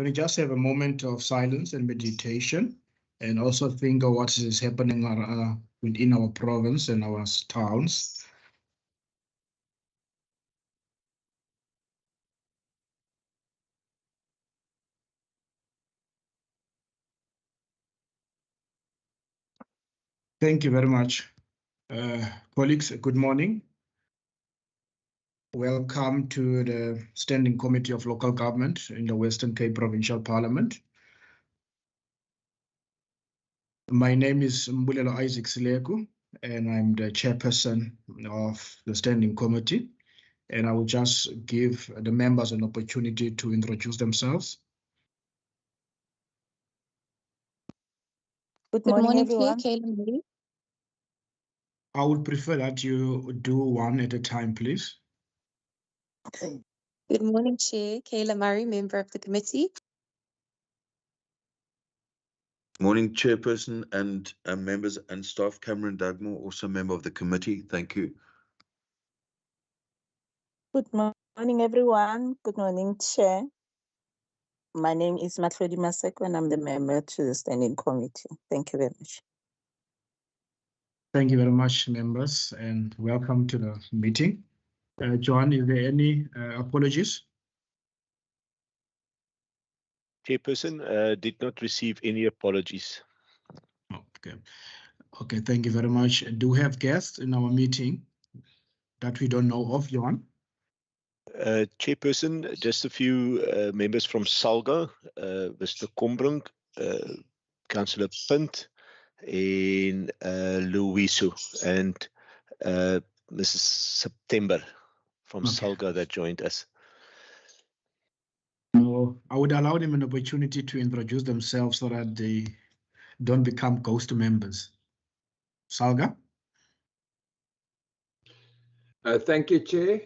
Can we just have a moment of silence and meditation and also think of what is happening within our province and our towns? Thank you very much. Colleagues, good morning. Welcome to the Standing Committee of Local Government in the Western Cape Provincial Parliament. My name is Mbulelo Isaac Sileku, and I'm the chairperson of the Standing Committee. And I will just give the members an opportunity to introduce themselves. Good morning, everyone. I would prefer that you do one at a time, please. Good morning, Chair. Kayla Murray, member of the committee. Morning, Chairperson and members and staff. Cameron Dugmore, also member of the committee. Thank you. Good morning, everyone. Good morning, Chair. My name is Matlodi Maseko, and I'm the member to the Standing Committee. Thank you very much. Thank you very much, members, and welcome to the meeting. John, is there any apologies? Chairperson, did not receive any apologies. Okay. Okay, thank you very much. Do we have guests in our meeting that we don't know of, Johan? Chairperson, just a few members from Salga, Mr. Kombrink, Councillor Punt, and Louiso, and Mrs. September from Salga that joined us. No, I would allow them an opportunity to introduce themselves so that they don't become ghost members. Salga? Thank you, Chair.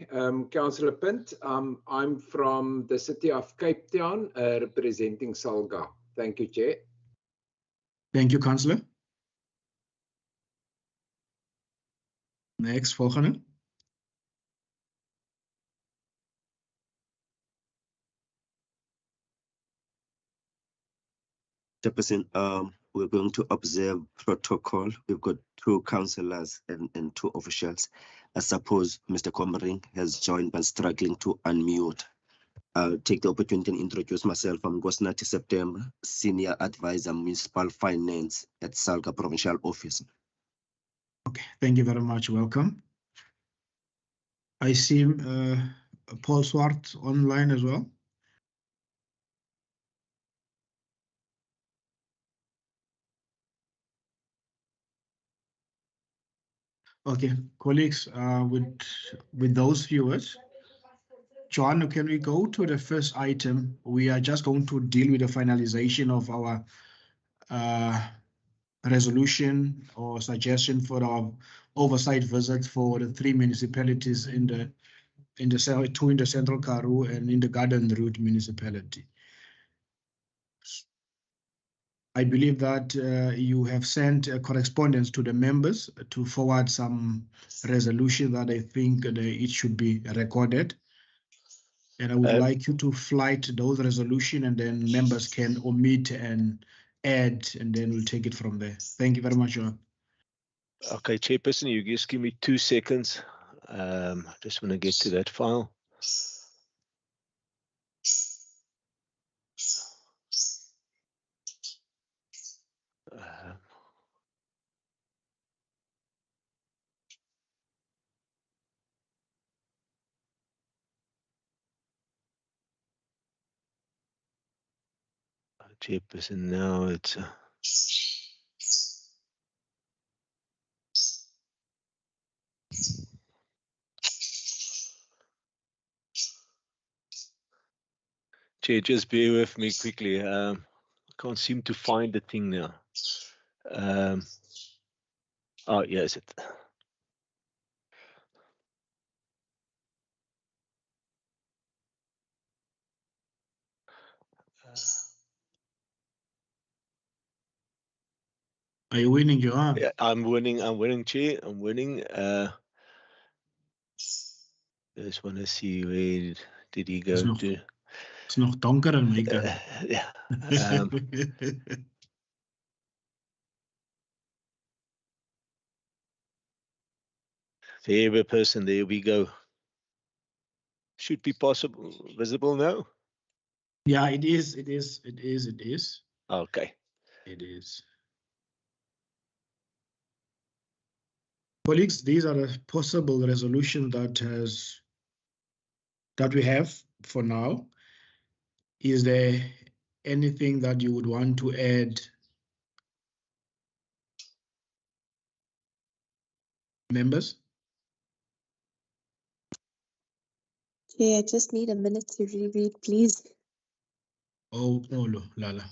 Councillor Punt, I'm from the city of Cape Town, representing Salga. Thank you, Chair. Thank you, Councillor. Next, volgende. Chairperson, we're going to observe protocol. We've got 2 councillors and 2 officials. I suppose Mr. Kombrink has joined but struggling to unmute. I'll take the opportunity and introduce myself. I'm Gosnati September, Senior Advisor, Municipal Finance at Salga Provincial Office. Okay, thank you very much. Welcome. I see Paul Swart online as well. Okay, colleagues, with those viewers, John, can we go to the first item? We are just going to deal with the finalization of our resolution or suggestion for our oversight visit for the 3 municipalities in the 2 in the Central Karoo and in the Garden Route municipality. I believe that you have sent a correspondence to the members to forward some resolution that I think it should be recorded. And I would like you to flight those resolution, and then members can omit and add, and then we'll take it from there. Thank you very much, Johan. Okay, Chairperson, you just give me 2 seconds. I just want to get to that file. Chairperson, now it's Chair, just bear with me quickly. I can't seem to find the thing now. Oh, yes, it. Are you winning, Johan? Yeah, I'm winning, Chair. I'm winning. I just want to see where did he go to. It's nog donker aan my kant. Yeah. Favorite person, there we go. Should be possible, visible now. Yeah, it is. It is. It is. It is. Okay. It is. Colleagues, these are the possible resolutions that we have for now. Is there anything that you would want to add? Members? Chair, I just need a minute to reread, please. Oh, no, Lala.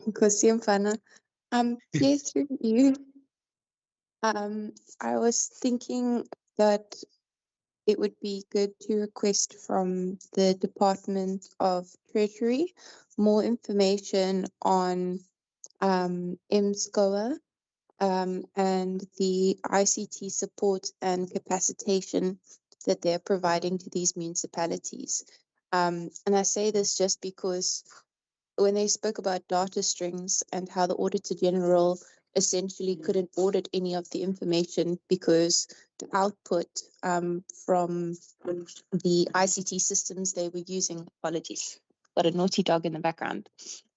Nkosi Mfana. Chair, through you. I was thinking that it would be good to request from the Department of Treasury more information on MSCOA and the ICT support and capacitation that they're providing to these municipalities. And I say this just because when they spoke about data strings and how the Auditor General essentially couldn't audit any of the information because the output from the ICT systems they were using, apologies, got a naughty dog in the background,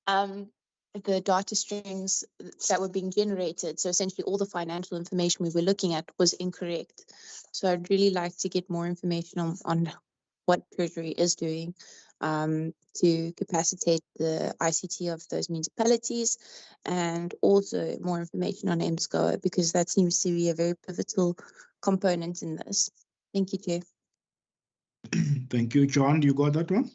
the data strings that were being generated, so essentially all the financial information we were looking at was incorrect. So I'd really like to get more information on what Treasury is doing to capacitate the ICT of those municipalities, and also more information on MSCOA, because that seems to be a very pivotal component in this. Thank you, Chair. Thank you, John. You got that one?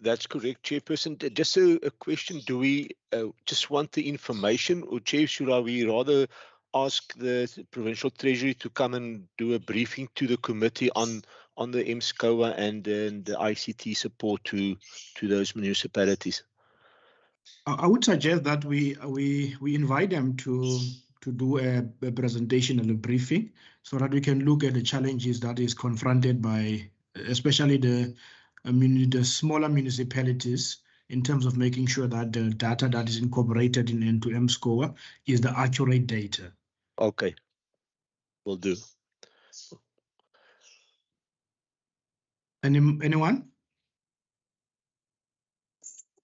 That's correct, Chairperson. Just a question, do we just want the information, or Chair, should we rather ask the Provincial Treasury to come and do a briefing to the committee on the MSCOA and then the ICT support to those municipalities? I would suggest that we invite them to do a presentation and a briefing so that we can look at the challenges that is confronted by especially the smaller municipalities in terms of making sure that the data that is incorporated into MSCOA is the accurate data. Okay, will do. Anyone?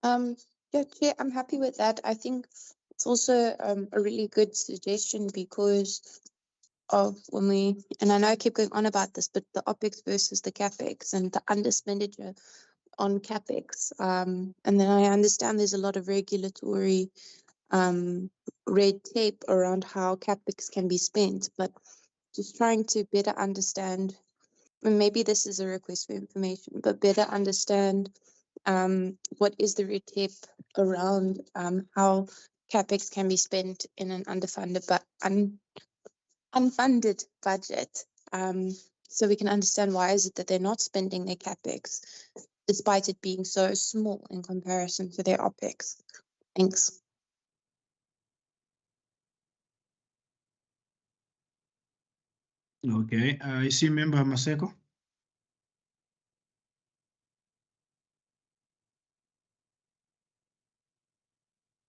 Yeah, Chair, I'm happy with that. I think it's also a really good suggestion because of when we, and I know I keep going on about this, but the OPEX versus the CAPEX and the underexpenditure on CAPEX. And then I understand there's a lot of regulatory red tape around how CAPEX can be spent, but just trying to better understand, and maybe this is a request for information, but better understand what is the red tape around how CAPEX can be spent in an unfunded budget, so we can understand why is it that they're not spending their CAPEX despite it being so small in comparison to their OPEX. Thanks. Okay, I see Member Maseko.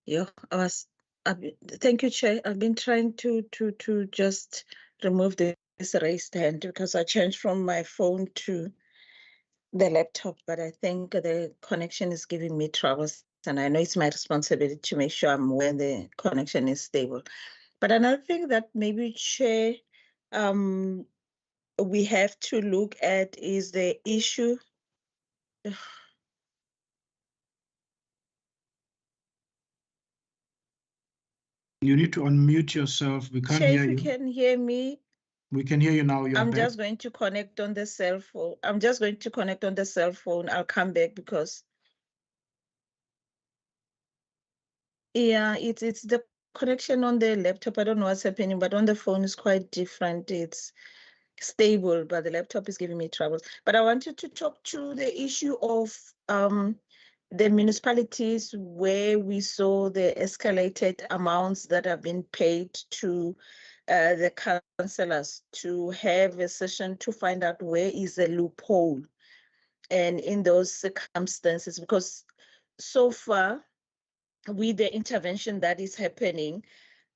Yeah, thank you, Chair. I've been trying to just remove this raised hand because I changed from my phone to the laptop, but I think the connection is giving me troubles, and I know it's my responsibility to make sure I'm when the connection is stable. But another thing that maybe, Chair, we have to look at is the issue. You need to unmute yourself. We can't Chair, hear if you you. can hear me. We can hear you now. I'm just going to connect on the cell phone. I'm just going to connect on the cell phone. I'll come back because yeah, it's the connection on the laptop. I don't know what's happening, but on the phone is quite different. It's stable, but the laptop is giving me trouble. But I wanted to talk to the issue of the municipalities where we saw the escalated amounts that have been paid to the councillors, to have a session to find out where is the loophole. And in those circumstances, because so far with the intervention that is happening,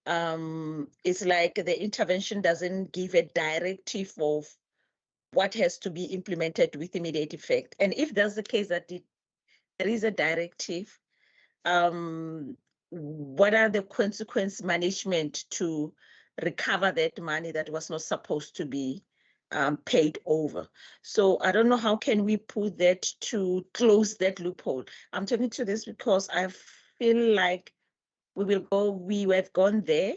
it's like the intervention doesn't give a directive of what has to be implemented with immediate effect. And if that's the case, that there is a directive, what are the consequence management to recover that money that was not supposed to be paid over? So I don't know how can we put that to close that loophole. I'm talking to this because I feel like we have gone there,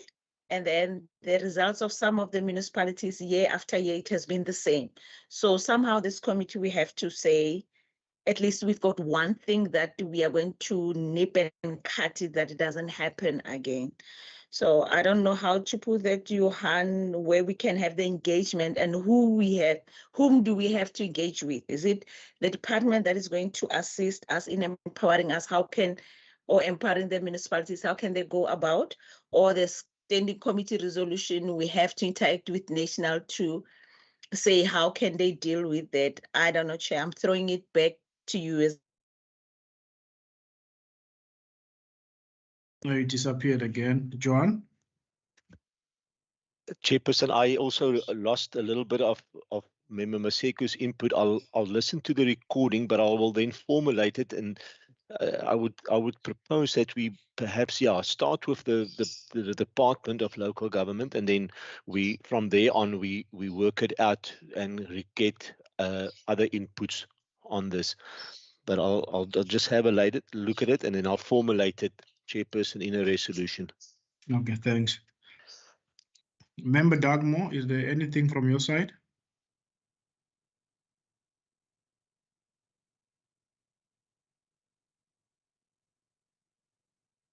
and then the results of some of the municipalities year after year, it has been the same. So somehow this committee, we have to say, at least we've got one thing that we are going to nip and cut it, that it doesn't happen again. So I don't know how to put that, Johan, where we can have the engagement and whom do we have to engage with? Is it the department that is going to assist us in empowering us? Or empowering the municipalities, how can they go about? Or the standing committee resolution, we have to interact with national to say how can they deal with that? I don't know, Chair. I'm throwing it back to you. It disappeared again. Johan? Chairperson, I also lost a little bit of Member Maseko's input. I'll listen to the recording, but I will then formulate it, and I would propose that we perhaps start with the Department of Local Government, and then from there on we work it out and get other inputs on this. But I'll just have a look at it, and then I'll formulate it, Chairperson, in a resolution. Okay, thanks. Member Dagmo, is there anything from your side?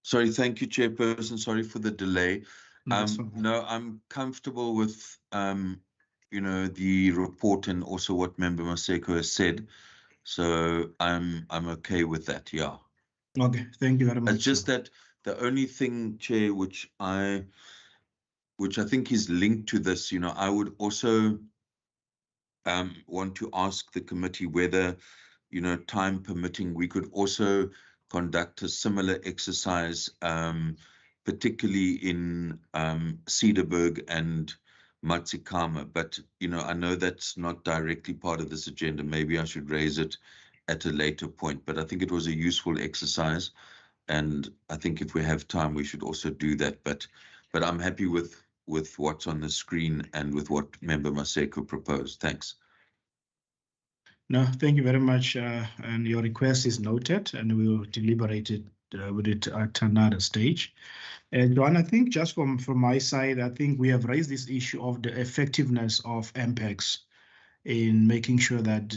Sorry, thank you, Chairperson. Sorry for the delay. No, I'm comfortable with the report and also what Member Maseko has said. So I'm okay with that, yeah. Okay, thank you very much. It's just that the only thing, Chair, which I think is linked to this, I would also want to ask the committee whether, time permitting, we could also conduct a similar exercise, particularly in Cedarburg and Matsikama. But, I know that's not directly part of this agenda. Maybe I should raise it at a later point. But I think it was a useful exercise. And I think if we have time, we should also do that. But I'm happy with what's on the screen and with what Member Maseko proposed. Thanks. No, thank you very much. And your request is noted, and we will deliberate it with it at another stage. Johan, I think just from my side, I think we have raised this issue of the effectiveness of MPEX in making sure that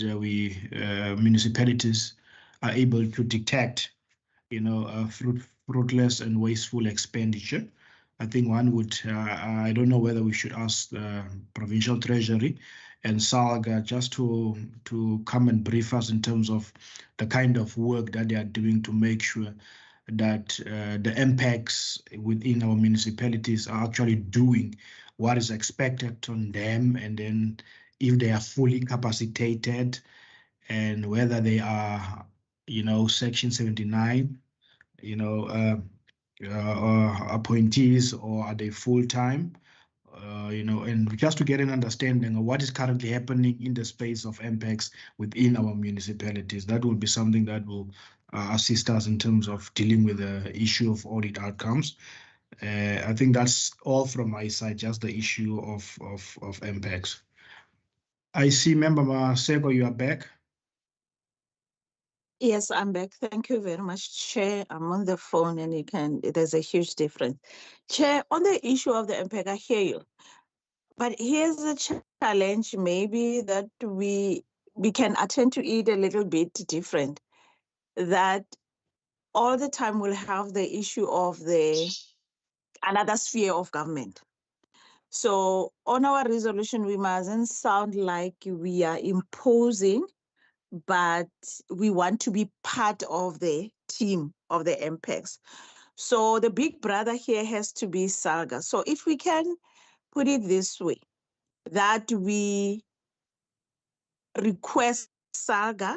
municipalities are able to detect, fruitless and wasteful expenditure. I think one would, I don't know whether we should ask the Provincial Treasury and SALGA just to come and brief us in terms of the kind of work that they are doing to make sure that the MPEX within our municipalities are actually doing what is expected on them, and then if they are fully capacitated, and whether they are, Section 79, appointees, or are they full-time, and just to get an understanding of what is currently happening in the space of MPEX within our municipalities. That will be something that will assist us in terms of dealing with the issue of audit outcomes. I think that's all from my side, just the issue of MPEX. I see Member Maseko, you are back. Yes, I'm back. Thank you very much, Chair. I'm on the phone and there's a huge difference. Chair, on the issue of the MPEG, I hear you. But here's a challenge maybe that we can attend to it a little bit different. That all the time we'll have the issue of another sphere of government. So on our resolution, we mustn't sound like we are imposing but we want to be part of the team of the MPEX. So the big brother here has to be SALGA. So if we can put it this way, that we request SALGA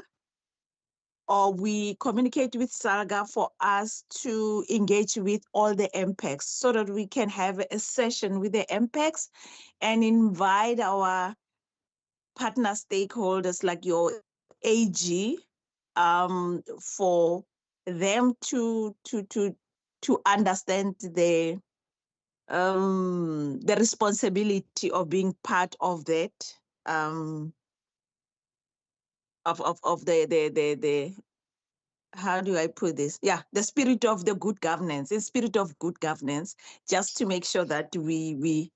or we communicate with SALGA for us to engage with all the MPEX so that we can have a session with the MPEX and invite our partner stakeholders like your AG for them to understand the responsibility of being part of that of the how do I put this? Yeah, the spirit of the good governance, the spirit of good governance, just to make sure that we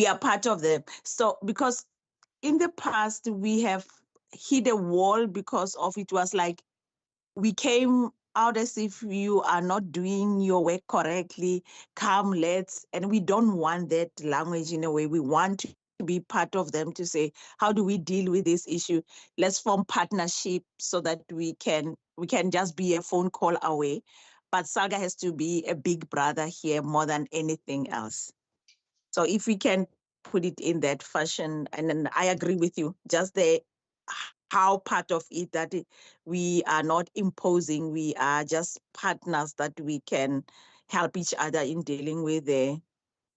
are part of them. So because in the past we have hit a wall because of it was like we came out as if you are not doing your work correctly, come, let's, and we don't want that language in a way. We want to be part of them to say, how do we deal with this issue? Let's form partnership so that we can just be a phone call away. But SALGA has to be a big brother here more than anything else. So if we can put it in that fashion, and then I agree with you, just the how part of it that we are not imposing, we are just partners that we can help each other in dealing with the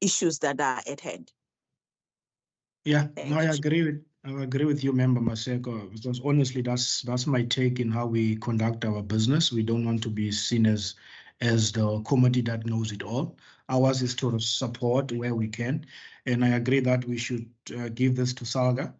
issues that are at hand. Yeah, Thank no, I you. agree with you, Member Maseko, because honestly, that's my take in how we conduct our business. We don't want to be seen as the committee that knows it all. Ours is to support where we can, and I agree that we should give this to SALGA.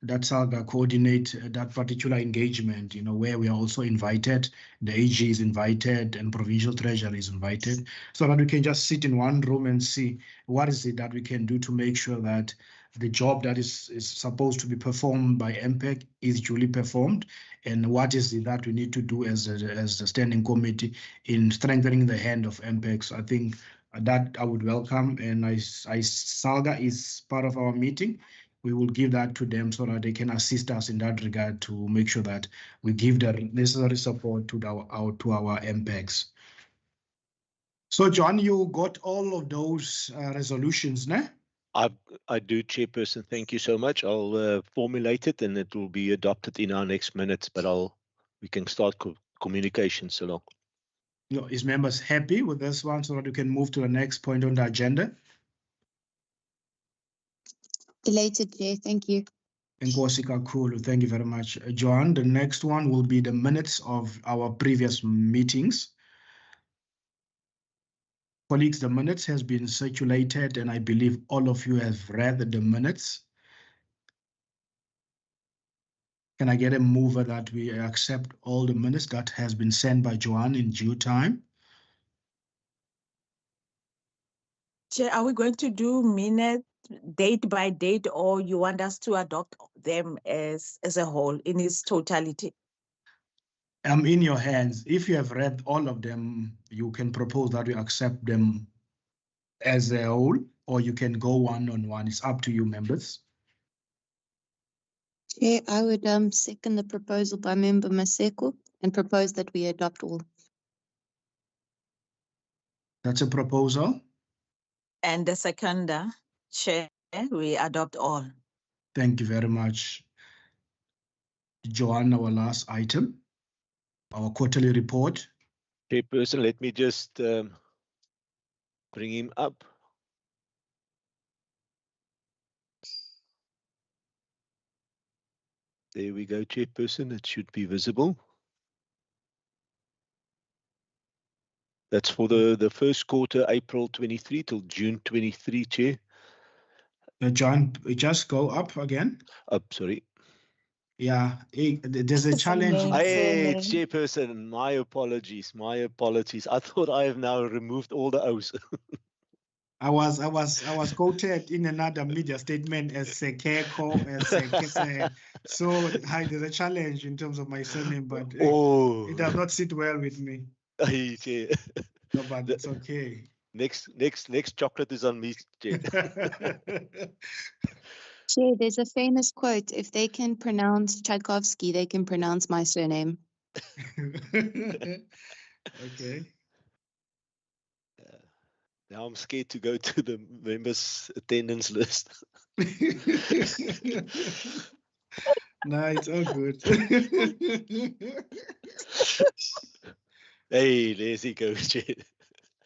That SALGA coordinate that particular engagement, where we are also invited, the AG is invited, and Provincial Treasury is invited, so that we can just sit in one room and see what is it that we can do to make sure that the job that is supposed to be performed by MPEC is duly performed, and what is it that we need to do as the standing committee in strengthening the hand of MPEC. So I think that I would welcome, and SALGA is part of our meeting. We will give that to them so that they can assist us in that regard to make sure that we give the necessary support to our MPECs. So John, you got all of those resolutions, ne? I do, Chairperson. Thank you so much. I'll formulate it and it will be adopted in our next minutes, but we can start communications along. Is members happy with this one so that we can move to the next point on the agenda? Delighted, Chair. Thank you. Nkosi kakhulu. Thank you very much, Joan. The next one will be the minutes of our previous meetings. Colleagues, the minutes has been circulated, and I believe all of you have read the minutes. Can I get a mover that we accept all the minutes that has been sent by Joan in due time? Chair, are we going to do minutes date by date, or you want us to adopt them as a whole in its totality? I'm in your hands. If you have read all of them, you can propose that we accept them as a whole, or you can go one-on-one. It's up to you, members. Chair, I would second the proposal by Member Maseko and propose that we adopt all. That's a proposal. And the second, Chair, we adopt all. Thank you very much, Joanne. Our last item, our quarterly report. Chairperson, let me just bring him up. There we go, Chairperson. It should be visible. That's for the first quarter, April 23 till June 23, Chair. John, just go up again. Up, sorry. Yeah, there's a challenge. Hey, Chairperson, my apologies. My apologies. I thought I have now removed all the O's. I was quoted in another media statement as Sekeko, as Sekese. So there's a challenge in terms of my surname, but it does not sit well with me. Hey, Chair. No, but it's okay. Next chocolate is on me, Chair. Chair, there's a famous quote: if they can pronounce Tchaikovsky, they can pronounce my surname. Okay. Now I'm scared to go to the members' attendance list. No, it's all good. Hey, there he goes, Chair.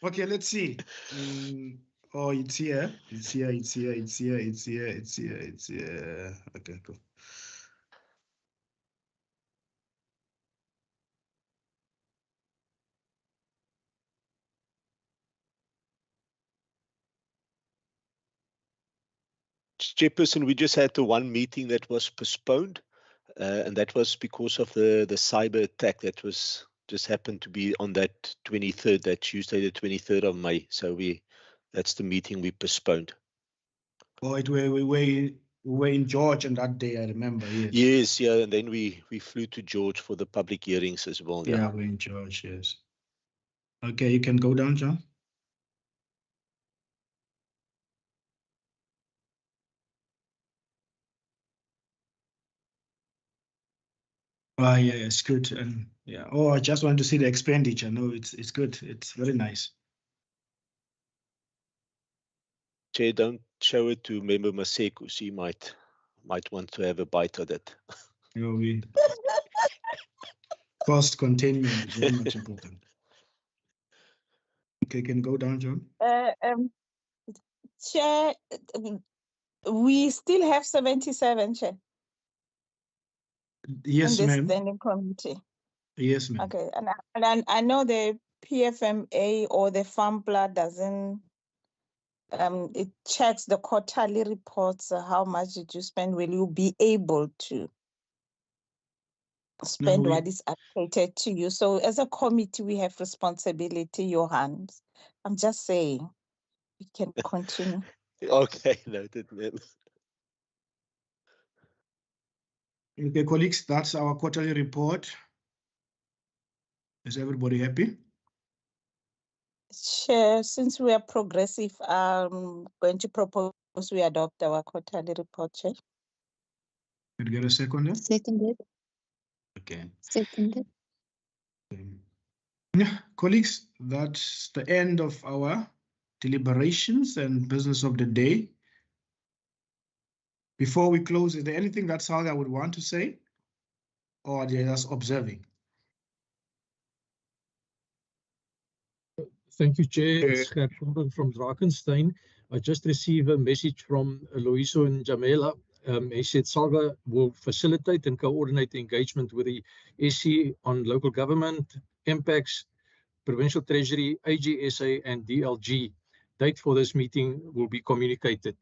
Okay, let's see. Oh, it's here. It's here. It's here. It's here. It's here. It's here. It's here. Okay, cool. Chairperson, we just had the one meeting that was postponed, and that was because of the cyber attack that was just happened to be on that 23rd, that Tuesday, the 23rd of May. So that's the meeting we postponed. Oh, we were in George on that day, I remember. Yes. Yes, yeah, and then we flew to George for the public hearings as well. Yeah, we're in George. Yes. Okay, you can go down, John. Ah, yeah, it's good. And yeah. Oh, I just want to see the expenditure. No, it's good. It's very nice. Chair, don't show it to Member Maseko. She might want to have a bite of it. You know, cost containment is very much important. Okay, can go down, John. Chair, we still have 77, Chair, Yes, in this ma'am. standing committee. Yes, ma'am. Okay, and I know the PFMA or the FAMPLA doesn't, it checks the quarterly reports, how much did you spend? Will you be able to spend what is allocated to you? So as a committee, we have responsibility, your hands. I'm just saying, we can continue. Okay, noted, ma'am. Okay, colleagues, that's our quarterly report. Is everybody happy? Chair, since we are progressive, I'm going to propose we adopt our quarterly report, Chair. Could you get a second there? Seconded. Okay. Seconded. Yeah, colleagues, that's the end of our deliberations and business of the day. Before we close, is there anything that Salga would want to say? Or are they just observing? Thank you, Chair. It's Gert from Drakenstein. I just received a message from Loiso and Jamela. He said Salga will facilitate and coordinate the engagement with the SC on local government, impacts, Provincial Treasury, AGSA and DLG. Date for this meeting will be communicated.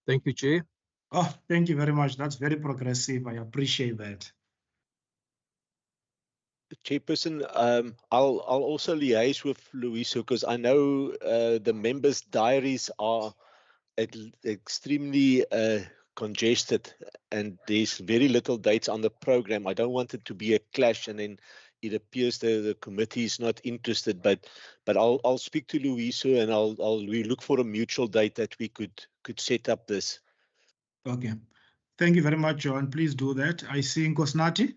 Thank you, Chair. Oh, thank you very much. That's very progressive. I appreciate that. Chairperson, I'll also liaise with Loiso because I know the members' diaries are extremely congested and there's very little dates on the program. I don't want it to be a clash and then it appears the committee is not interested. But I'll speak to Loiso and we look for a mutual date that we could set up this. Okay. Thank you very much, John. Please do that. I see Nkosnati.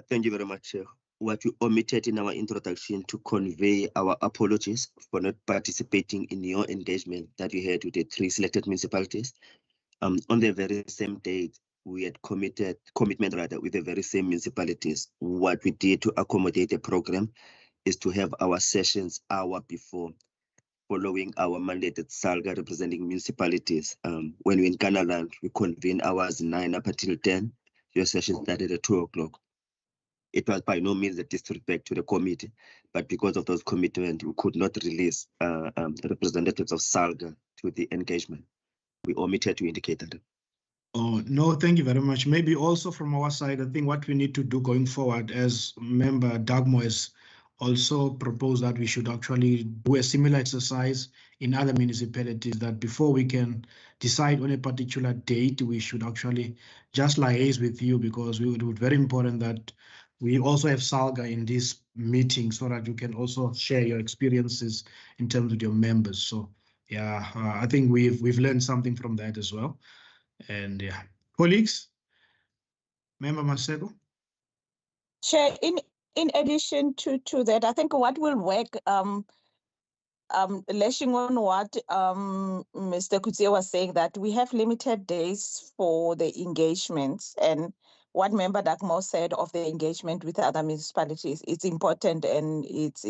Thank you very much. What we omitted in our introduction to convey our apologies for not participating in your engagement that you had with the 3 selected municipalities. On the very same date, we had commitment with the very same municipalities. What we did to accommodate the program is to have our sessions hour before, following our mandated Salga representing municipalities. When we're in Kanaland, we convene hours 9 up until 10. Your session started at 2 o'clock. It was by no means a disrespect to the committee, but because of those commitments, we could not release representatives of Salga to the engagement. We omitted to indicate that. Oh, no, thank you very much. Maybe also from our side, I think what we need to do going forward, as member Dagmo has also proposed that we should actually do a similar exercise in other municipalities, that before we can decide on a particular date, we should actually just liaise with you, because it would be very important that we also have Salga in this meeting so that you can also share your experiences in terms of your members. So yeah, I think we've learned something from that as well. And yeah, colleagues, Member Masego. Chair, in addition to that, I think what will work, lashing on what Mr. Kutsia was saying, that we have limited days for the engagements, and what Member Dakmo said of the engagement with other municipalities, it's important, and it's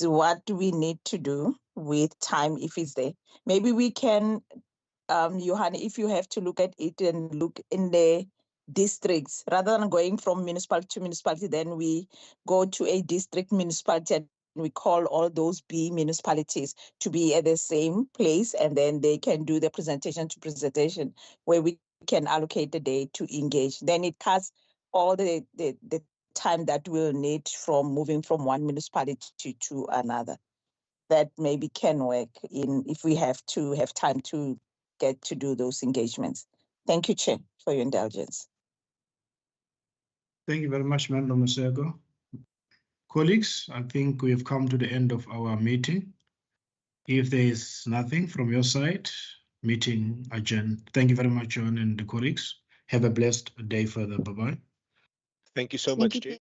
what we need to do with time if it's there. Maybe we can, Johan, if you have to look at it and look in the districts, rather than going from municipality to municipality, then we go to a district municipality and we call all those B municipalities to be at the same place, and then they can do the presentation to presentation where we can allocate the day to engage. Then it cuts all the time that we'll need from moving from one municipality to another. That maybe can work in if we have to have time to get to do those engagements. Thank you, Chair, for your indulgence. Thank you very much, Member Masego. Colleagues, I think we have come to the end of our meeting. If there is nothing from your side, meeting adjourned. Thank you very much, John and the colleagues. Have a blessed day further. Bye-bye. Thank you so Thank much, you. Chair.